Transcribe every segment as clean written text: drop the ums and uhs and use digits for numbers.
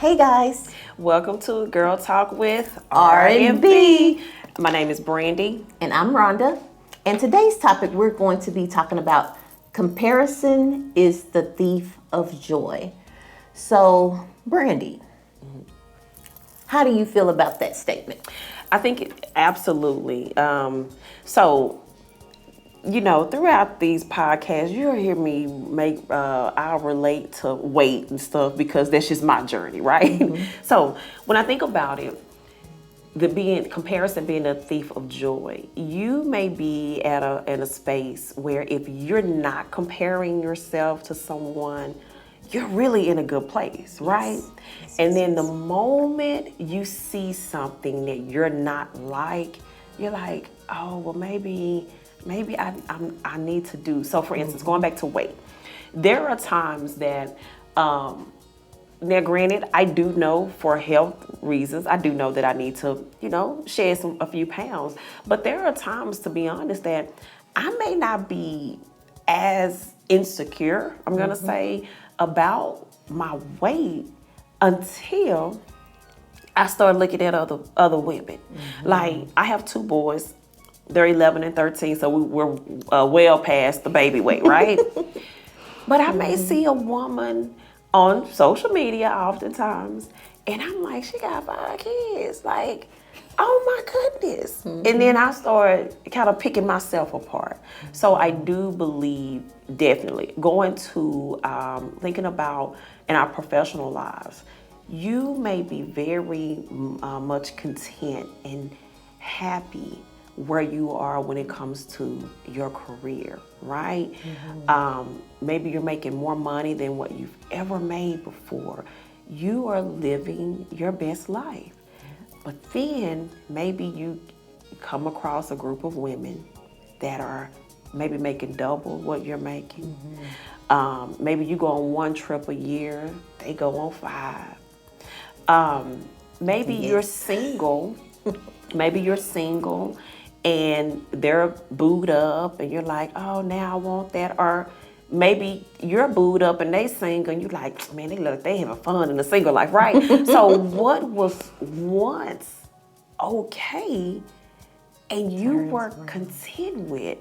Hey guys, Welcome to Girl Talk with R&B. My name is Brandy. And I'm Rhonda. And today's topic, we're going to be talking about comparison is the thief of joy. So, Brandy, how do you feel about that statement? I think absolutely. Throughout these podcasts, you'll hear me I'll relate to weight and stuff because that's just my journey, right? Mm-hmm. So when I think about it, comparison being a thief of joy, you may be in a space where if you're not comparing yourself to someone, you're really in a good place, right? Yes, and then the moment you see something that you're not like, you're like, oh, well, maybe I need to do. So for instance, going back to weight, there are times that, now granted, I do know for health reasons, I do know that I need to, shed a few pounds. But there are times, to be honest, that I may not be as insecure, I'm gonna say, about my weight until I started looking at other women. Mm-hmm. Like, I have two boys. They're 11 and 13, so we're well past the baby weight, right? But I may see a woman on social media oftentimes, and I'm like, she got 5 kids. Like, oh my goodness. Mm-hmm. And then I start kind of picking myself apart. Mm-hmm. So I do believe, definitely, going to thinking about in our professional lives, you may be very much content and happy where you are when it comes to your career, right? Mm-hmm. Maybe you're making more money than what you've ever made before. You are living your best life. But then maybe you come across a group of women that are maybe making double what you're making. Mm-hmm. Maybe you go on 1 trip a year, they go on 5. Maybe you're single. Maybe you're single and they're booed up and you're like, oh, now I want that. Or maybe you're booed up and they single and you're like, man, they look like they having fun in the single life, right? So what was once okay and you were content with,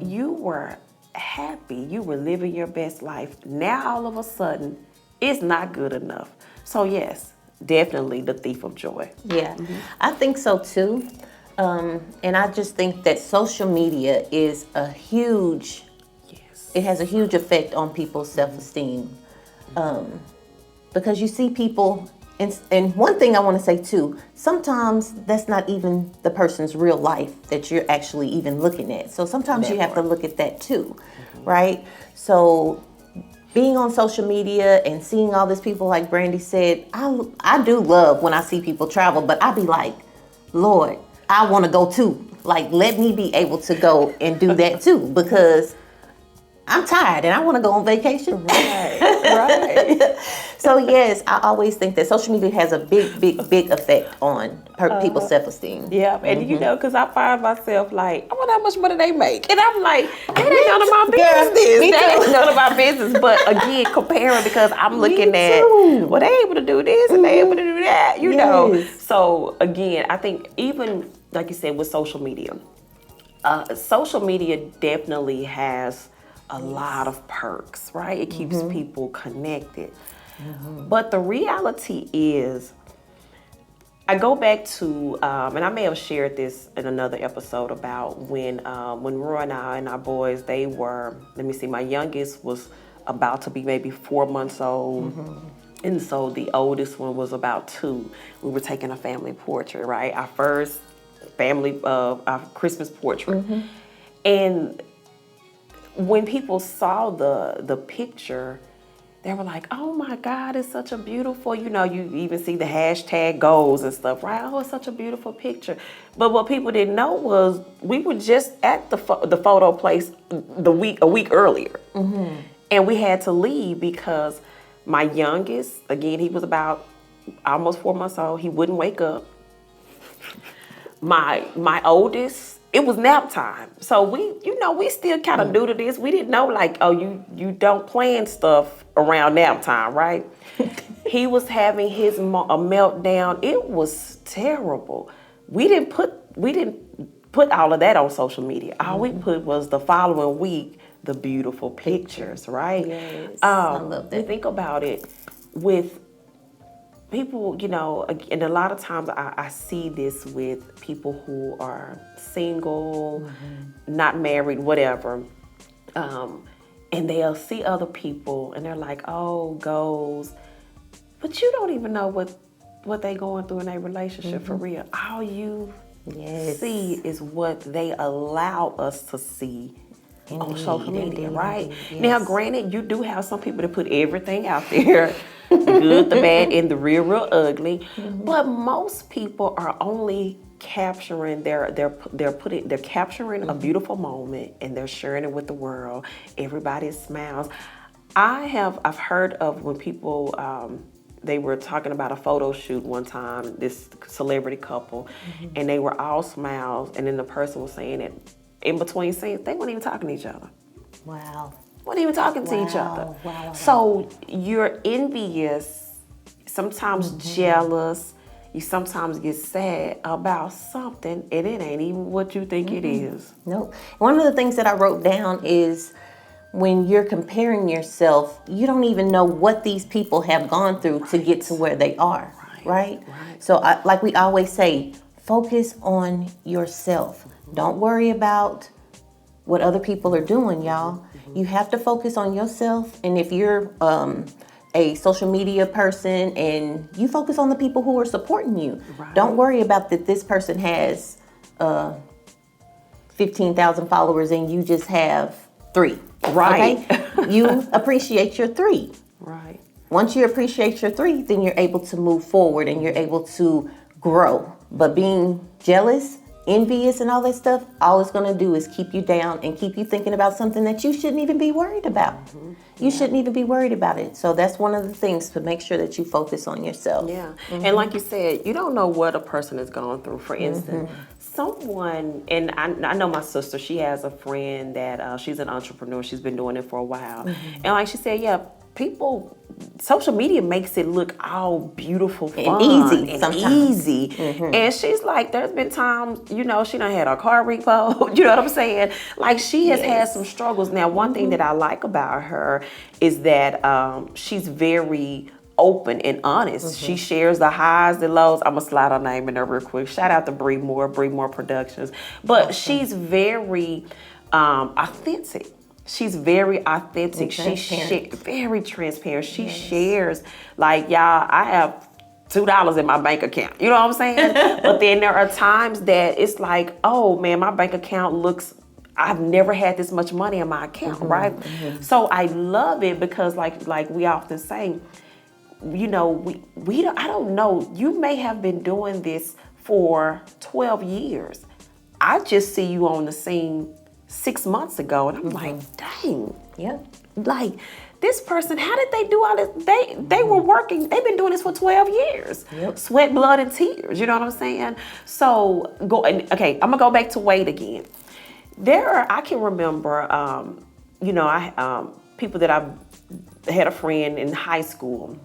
you were happy, you were living your best life. Now all of a sudden, it's not good enough. So yes, definitely the thief of joy. Yeah, mm-hmm. I think so too. And I just think that social media is it has a huge effect on people's self-esteem. Because you see people, and one thing I want to say too, sometimes that's not even the person's real life that you're actually even looking at. So sometimes you have to look at that too, right? So being on social media and seeing all these people, like Brandy said, I do love when I see people travel, but I be like, Lord, I want to go too. Like, let me be able to go and do that too, because I'm tired and I want to go on vacation. Right. So yes, I always think that social media has a big effect on people's self-esteem. Yeah, and because I find myself like, I wonder how much money they make. And I'm like, that ain't none of my business. That ain't none of my business. But again, comparing because I'm looking at, well, they able to do this and they able to do that, you know. So again, I think even, like you said, with social media definitely has a lot of perks, right? It keeps people connected. But the reality is, I go back to, and I may have shared this in another episode about when Roy and I and our boys, they were, my youngest was about to be maybe 4 months old. And so the oldest one was about 2. We were taking a family portrait, right? Our first family, our Christmas portrait. And when people saw the picture, they were like, oh my God, it's such a beautiful, you even see the hashtag goals and stuff, right? Oh, it's such a beautiful picture. But what people didn't know was we were just at the photo place a week earlier. And we had to leave because my youngest, again, he was about almost 4 months old. He wouldn't wake up. My oldest, it was nap time. So we still kind of new to this. We didn't know like, oh, you don't plan stuff around nap time, right? He was having a meltdown. It was terrible. We didn't put all of that on social media. All we put was the following week, the beautiful pictures, right? Yes, I love that. Think about it with people, and a lot of times I see this with people who are single, not married, whatever. And they'll see other people and they're like, oh, goals. But you don't even know what they going through in their relationship for real. All you see is what they allow us to see on social media, right? Yes. Now, granted, you do have some people that put everything out there, the good, the bad, and the real ugly. But most people are only capturing they're capturing a beautiful moment and they're sharing it with the world. Everybody smiles. I've heard of when people they were talking about a photo shoot one time, this celebrity couple, and they were all smiles, and then the person was saying it in between scenes, they weren't even talking to each other. Wow. Weren't even talking to each other. Wow. So you're envious, sometimes jealous, you sometimes get sad about something, and it ain't even what you think it is. Nope. One of the things that I wrote down is when you're comparing yourself, you don't even know what these people have gone through to get to where they are, right? So like we always say, focus on yourself. Don't worry about what other people are doing, y'all. You have to focus on yourself. And if you're a social media person and you focus on the people who are supporting you, don't worry about that this person has 15,000 followers and you just have 3. Right. Okay? You appreciate your 3. Right. Once you appreciate your 3, then you're able to move forward and you're able to grow. But being jealous, envious, and all that stuff, all it's going to do is keep you down and keep you thinking about something that you shouldn't even be worried about. You shouldn't even be worried about it. So that's one of the things, to make sure that you focus on yourself. Yeah. And like you said, you don't know what a person is going through. For instance, someone, and I know my sister, she has a friend that she's an entrepreneur. She's been doing it for a while. And like she said, social media makes it look all beautiful, fun, easy and sometimes. easy. And she's like, there's been times, she done had a car repo, you know what I'm saying? Like, she has had some struggles. Now, one thing that I like about her is that she's very open and honest. She shares the highs, the lows. I'm gonna slide her name in there real quick. Shout out to Bree Moore Productions. But she's very authentic. She's very authentic. Very transparent. She shares, like, y'all, I have $2 in my bank account. You know what I'm saying? But then there are times that it's like, oh man, my bank account looks, I've never had this much money in my account, right? So I love it because like we often say, we don't, I don't know, you may have been doing this for 12 years. I just see you on the scene 6 months ago, and I'm like, dang. Yeah. Like, this person, how did they do all this? They were working, they've been doing this for 12 years. Sweat, blood, and tears, you know what I'm saying? So, I'm gonna go back to Wade again. I can remember, people that I had a friend in high school,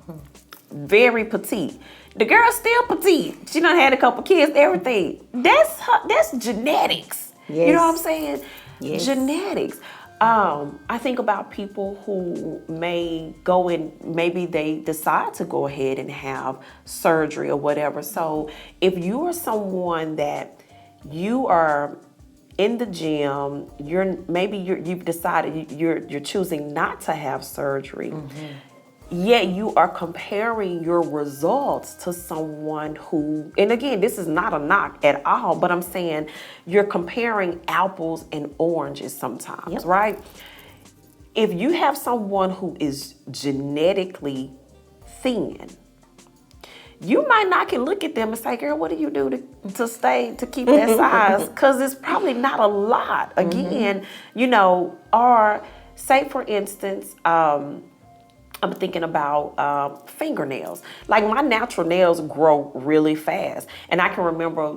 very petite. The girl's still petite. She done had a couple kids, everything. That's genetics. Yes. You know what I'm saying? Yes. Genetics. I think about people who maybe they decide to go ahead and have surgery or whatever. So if you are someone that you are in the gym, you've decided you're choosing not to have surgery, yet you are comparing your results to someone who, and again, this is not a knock at all, but I'm saying you're comparing apples and oranges sometimes, right? If you have someone who is genetically thin, you might not can look at them and say, girl, what do you do to keep that size? Because it's probably not a lot. Again, or say for instance, I'm thinking about fingernails. Like my natural nails grow really fast. And I can remember,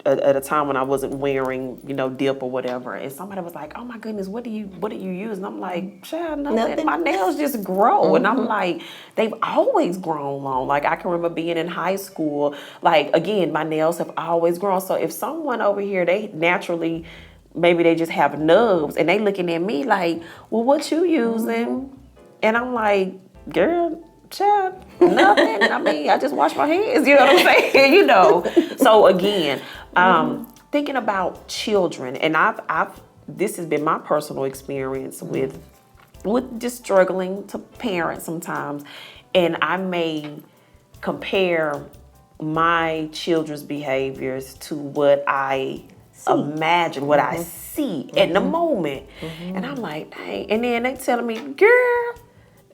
at a time when I wasn't wearing, dip or whatever. And somebody was like, oh my goodness, what do you use? And I'm like, child, nothing. My nails just grow. And I'm like, they've always grown long. Like I can remember being in high school, like again, my nails have always grown. So if someone over here, they naturally, maybe they just have nubs and they looking at me like, well, what you using? And I'm like, girl, child, nothing. I mean, I just wash my hands, you know what I'm saying? So again, thinking about children, and I've this has been my personal experience with just struggling to parent sometimes, and I may compare my children's behaviors to what I imagine, what I see in the moment, and I'm like, dang, and then they telling me, girl,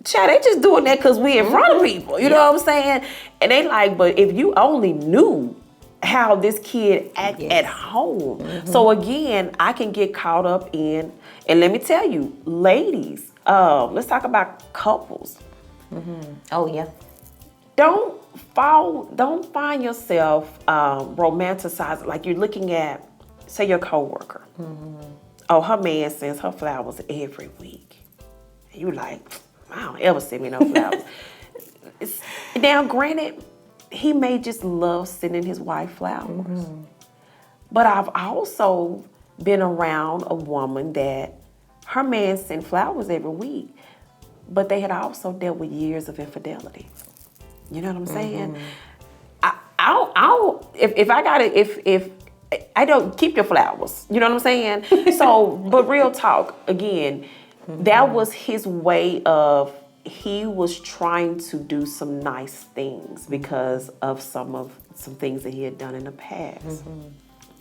child, they just doing that because we in front of people. You know what I'm saying? And they like, but if you only knew how this kid act at home. So again, I can get caught up in, and let me tell you, ladies, let's talk about couples. Oh yeah. Don't find yourself romanticizing, like you're looking at, say, your coworker. Oh, her man sends her flowers every week. And you like, I don't ever send me no flowers. Now, granted, he may just love sending his wife flowers. But I've also been around a woman that her man sent flowers every week, but they had also dealt with years of infidelity. You know what I'm saying? I don't, if I don't keep your flowers. You know what I'm saying? So, but real talk, again, that was his way of, he was trying to do some nice things because of some things that he had done in the past.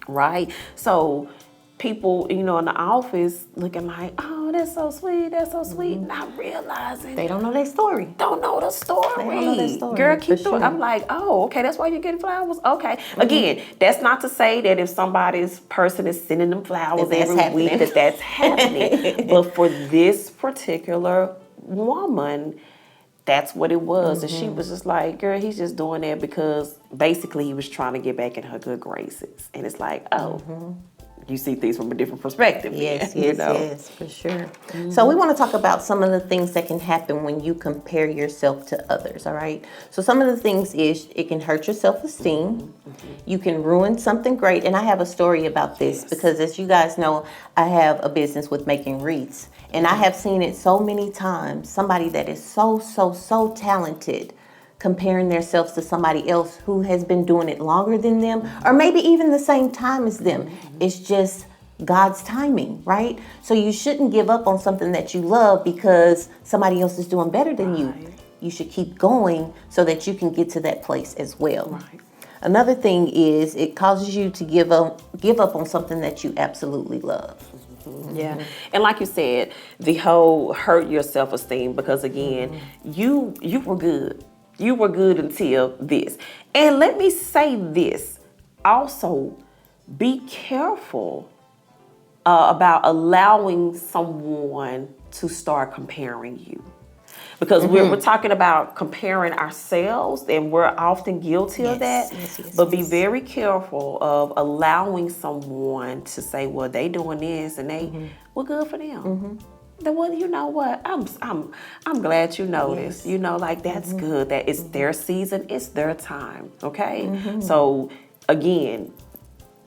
Right? So people, in the office looking like, oh, that's so sweet, not realizing They don't know their story. don't know the story. They don't know that story, Girl, keep for doing. sure. I'm like, oh, okay, that's why you're getting flowers. Okay. Again, that's not to say that if somebody's person is sending them flowers That's every week happening. that's happening. But for this particular woman, that's what it was. And she was just like, girl, he's just doing that because basically he was trying to get back in her good graces. And it's like, oh, you see things from a different perspective. Yes, then, yes, for sure. So we want to talk about some of the things that can happen when you compare yourself to others, all right? So some of the things is it can hurt your self-esteem. You can ruin something great. And I have a story about this because as you guys know, I have a business with making wreaths. And I have seen it so many times, somebody that is so talented comparing themselves to somebody else who has been doing it longer than them, or maybe even the same time as them. It's just God's timing, right? So you shouldn't give up on something that you love because somebody else is doing better than you. You should keep going so that you can get to that place as well. Right. Another thing is it causes you to give up on something that you absolutely love. Yeah. And like you said, the whole hurt your self-esteem because again, you were good. You were good until this. And let me say this. Also, be careful about allowing someone to start comparing you. Because we're talking about comparing ourselves, and we're often guilty of that. But be very careful of allowing someone to say, well, they doing this and they, well, good for them. Then, well, you know what? I'm glad you noticed. Like that's good. That it's their season. It's their time. Okay. So again,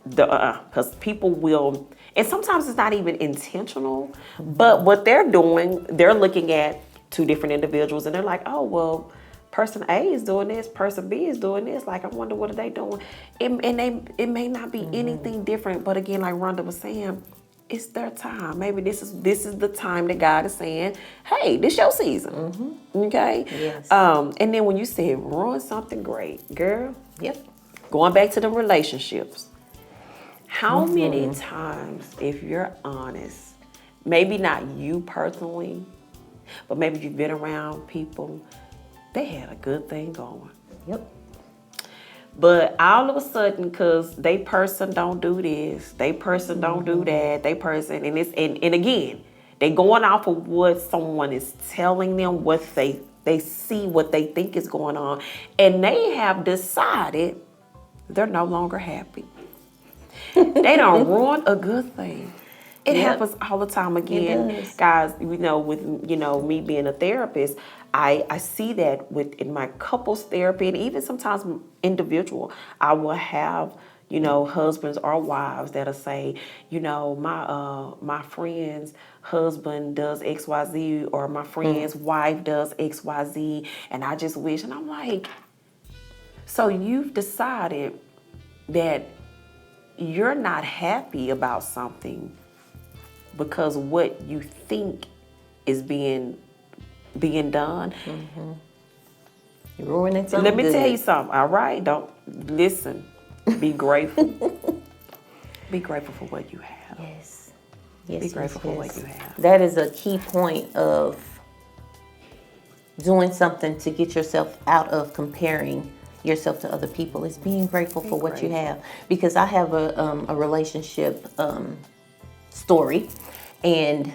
because people will, and sometimes it's not even intentional. But what they're doing, they're looking at two different individuals, and they're like, oh well, person A is doing this, person B is doing this. Like I wonder what are they doing? It may not be anything different. But again, like Rhonda was saying, it's their time. Maybe this is the time that God is saying, hey, this your season. Okay? Yes. And then when you said ruin something great, girl. Yep. Going back to the relationships. How many times, if you're honest, maybe not you personally, but maybe you've been around people, they had a good thing going. Yep. But all of a sudden, because they person don't do this, they person don't do that, they person, and again, they going off of what someone is telling them, what they They see what they think is going on, and they have decided they're no longer happy. They don't ruin a good thing. It happens all the time. Again, guys, with me being a therapist, I see that in my couples therapy, and even sometimes individual. I will have husbands or wives that'll say, my friend's husband does XYZ, or my friend's wife does XYZ, and I just wish. And I'm like, so you've decided that you're not happy about something because what you think is being done. You're ruining something. Let me tell you something, all right? Don't listen. Be grateful. Be grateful for what you have. Yes. Be grateful for what you have. That is a key point of doing something to get yourself out of comparing yourself to other people. Is being grateful for what you have. Because I have a relationship story, and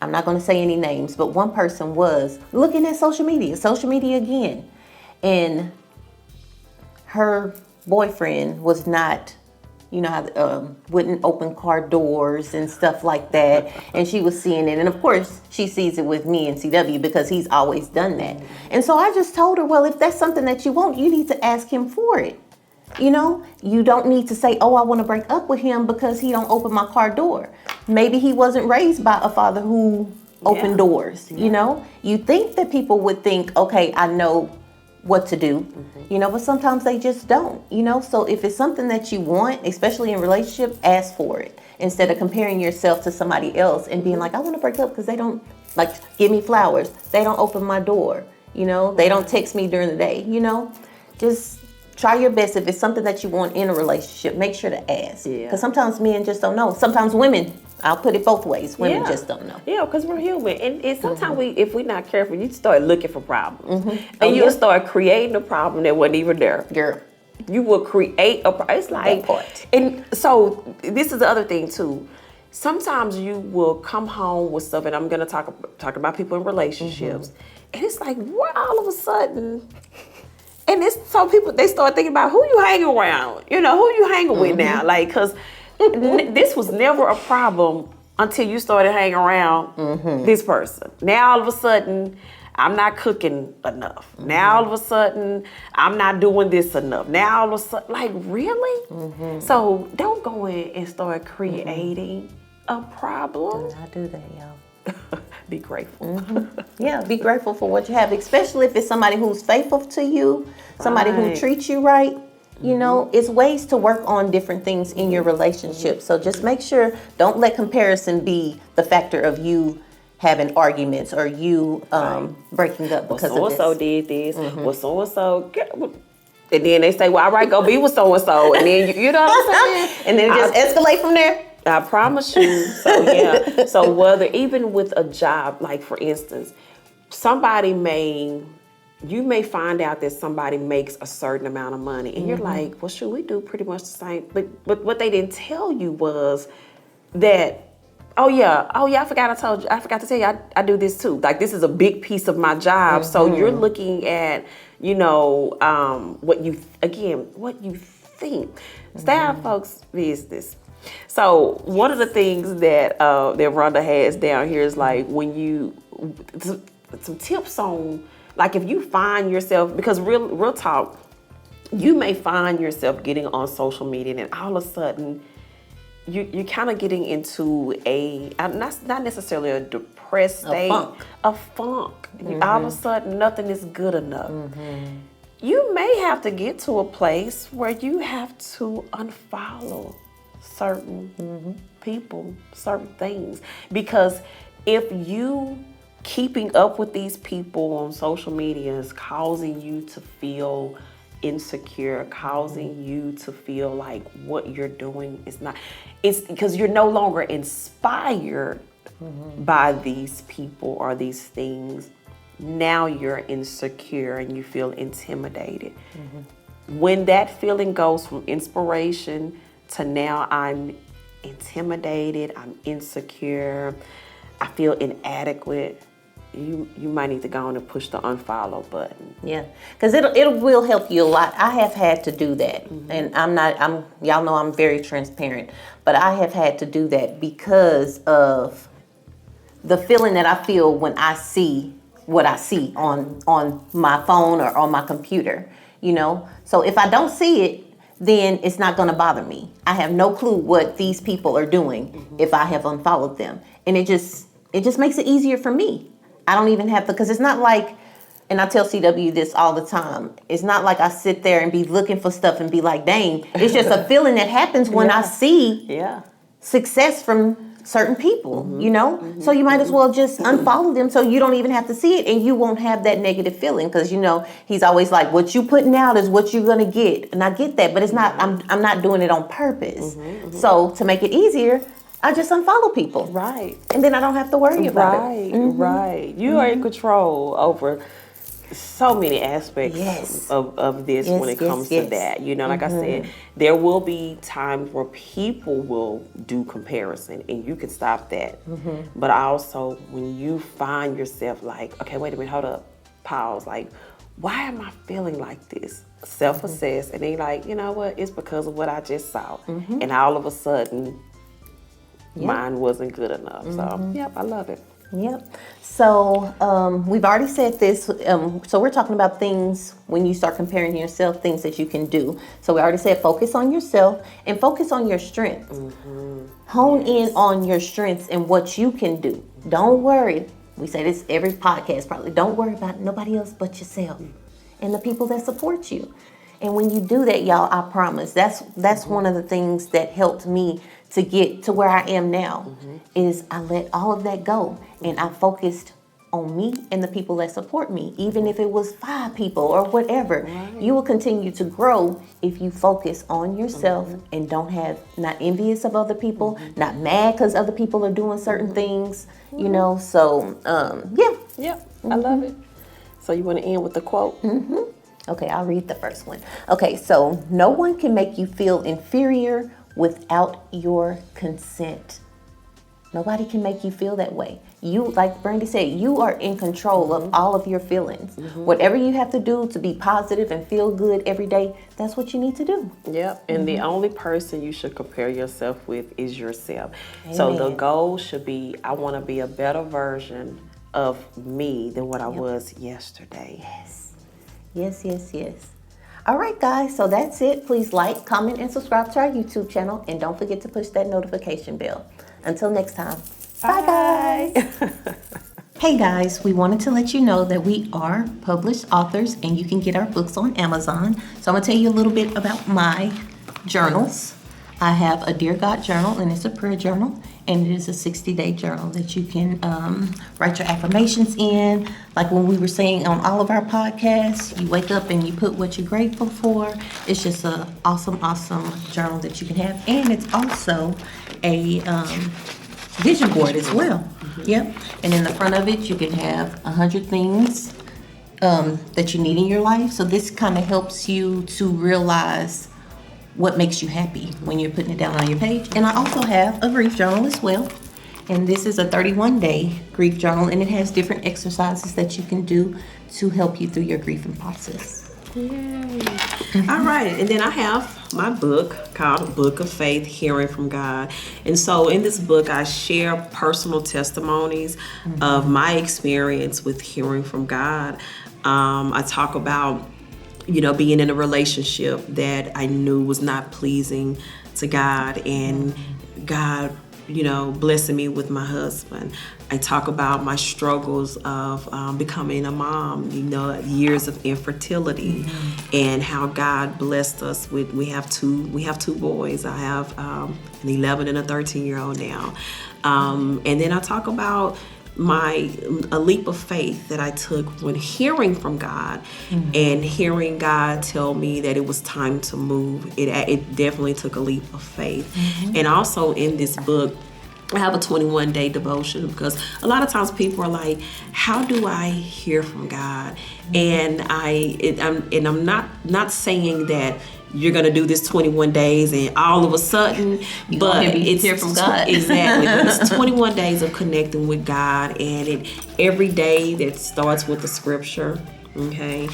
I'm not going to say any names, but one person was looking at social media again, and her boyfriend was not, wouldn't open car doors and stuff like that, and she was seeing it, and of course she sees it with me and CW because he's always done that. And so I just told her, well, if that's something that you want, you need to ask him for it. You don't need to say, oh, I want to break up with him because he don't open my car door. Maybe he wasn't raised by a father who opened doors. You think that people would think, okay, I know what to do, but sometimes they just don't, so if it's something that you want, especially in relationship, ask for it instead of comparing yourself to somebody else and being like, I want to break up because they don't give me flowers, they don't open my door, they don't text me during the day. Just try your best. If it's something that you want in a relationship, make sure to ask, because sometimes men just don't know. Sometimes women, I'll put it both ways, women just don't know. Yeah, because we're human. And sometimes if we're not careful, you start looking for problems. And you'll start creating a problem that wasn't even there. Girl. You will create a problem. It's like, that part. And so this is the other thing too. Sometimes you will come home with stuff, and I'm going to talk about people in relationships, and it's like, why all of a sudden... And so people, they start thinking about who you hang around, who you hanging with now. Like, because this was never a problem until you started hanging around this person. Now, all of a sudden, I'm not cooking enough. Now, all of a sudden, I'm not doing this enough. Now, all of a sudden, like, really? So don't go in and start creating a problem. Do not do that, y'all. Be grateful. Yeah, be grateful for what you have, especially if it's somebody who's faithful to you, somebody who treats you right. It's ways to work on different things in your relationship. So just make sure, don't let comparison be the factor of you having arguments or you breaking up because of this. So-and-so did this. Well, so-and-so... And then they say, well, all right, go be with so-and-so. And then, you know what I'm saying? And then it just escalate from there. I promise you. So, yeah. So, whether even with a job, like, for instance, you may find out that somebody makes a certain amount of money. And you're like, well, should we do pretty much the same? But what they didn't tell you was that, oh yeah, I forgot to tell you, I do this too. Like, this is a big piece of my job. So you're looking at, what you think. Stay out of folks' business. So one of the things that Rhonda has down here is like, when some tips on, like, if you find yourself, because real talk, you may find yourself getting on social media and all of a sudden you're kind of getting into not necessarily a depressed state, a funk. All of a sudden nothing is good enough. You may have to get to a place where you have to unfollow certain people, certain things, because if you keeping up with these people on social media is causing you to feel insecure, causing you to feel like what you're doing is not, it's because you're no longer inspired by these people or these things. Now you're insecure and you feel intimidated. When that feeling goes from inspiration to now I'm intimidated, I'm insecure, I feel inadequate, you might need to go on and push the unfollow button. Yeah, because it will help you a lot. I have had to do that, and y'all know I'm very transparent, but I have had to do that because of the feeling that I feel when I see what I see on my phone or on my computer. So if I don't see it, then it's not going to bother me. I have no clue what these people are doing if I have unfollowed them, and it just makes it easier for me. I don't even have to, because it's not like, and I tell CW this all the time, it's not like I sit there and be looking for stuff and be like, dang. It's just a feeling that happens when I see success from certain people, So you might as well just unfollow them so you don't even have to see it, and you won't have that negative feeling, because he's always like, what you putting out is what you're gonna get. And I get that, but it's not, I'm not doing it on purpose. So to make it easier, I just unfollow people. Right. And then I don't have to worry about it. Right. You are in control over so many aspects of this when it comes to that. Like I said, there will be times where people will do comparison, and you can stop that. But also, when you find yourself like, okay, wait a minute, hold up, pause, like, why am I feeling like this? Self-assess, and then like, you know what, it's because of what I just saw. And all of a sudden, mine wasn't good enough. So, I love it. Yep. So we've already said this. So we're talking about things when you start comparing yourself, things that you can do. So we already said focus on yourself and focus on your strengths. Hone in on your strengths and what you can do. Don't worry. We say this every podcast probably. Don't worry about nobody else but yourself and the people that support you. And when you do that, y'all, I promise, that's one of the things that helped me to get to where I am now, is I let all of that go, and I focused on me and the people that support me, even if it was 5 people or whatever. You will continue to grow if you focus on yourself and not envious of other people, not mad because other people are doing certain things, so I love it. So you want to end with the quote? Okay, I'll read the first one. Okay, so no one can make you feel inferior without your consent. Nobody can make you feel that way. You, like Brandy said, you are in control of all of your feelings. Whatever you have to do to be positive and feel good every day, that's what you need to do. Yep. And the only person you should compare yourself with is yourself. Amen. So the goal should be, I want to be a better version of me than what I was yesterday. Yes. All right, guys, so that's it. Please like, comment, and subscribe to our YouTube channel. And don't forget to push that notification bell. Until next time. Bye, guys. Hey, guys, we wanted to let you know that we are published authors, and you can get our books on Amazon. So I'm going to tell you a little bit about my journals. I have a Dear God journal, and it's a prayer journal, and it is a 60-day journal that you can write your affirmations in. Like when we were saying on all of our podcasts, you wake up and you put what you're grateful for. It's just an awesome journal that you can have, and it's also a vision board as well. Yep. And in the front of it, you can have 100 things that you need in your life. So this kind of helps you to realize what makes you happy when you're putting it down on your page. And I also have a grief journal as well. And this is a 31-day grief journal, and it has different exercises that you can do to help you through your grieving process. Yay. All right, and then I have my book called Book of Faith, Hearing from God. And so in this book, I share personal testimonies of my experience with hearing from God. I talk about being in a relationship that I knew was not pleasing to God, and God, blessing me with my husband. I talk about my struggles of becoming a mom, years of infertility, and how God blessed us with. We have two boys. I have an 11 and a 13-year-old now, and then I talk about a leap of faith that I took when hearing from God, and hearing God tell me that it was time to move. It definitely took a leap of faith. And also in this book, I have a 21-day devotion, because a lot of times people are like, how do I hear from God? And I'm not saying that you're gonna do this 21 days and all of a sudden, but it's hear from God. Exactly. But it's 21 days of connecting with God, and every day that starts with the scripture. Okay.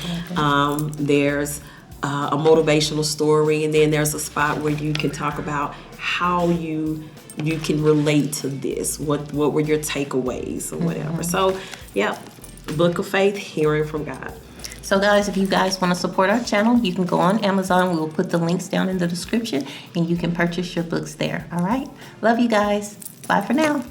There's a motivational story, and then there's a spot where you can talk about how you can relate to this. What were your takeaways or whatever. So, yeah, Book of Faith, hearing from God. So guys, if you guys want to support our channel, you can go on Amazon. We will put the links down in the description and you can purchase your books there. All right. Love you guys. Bye for now.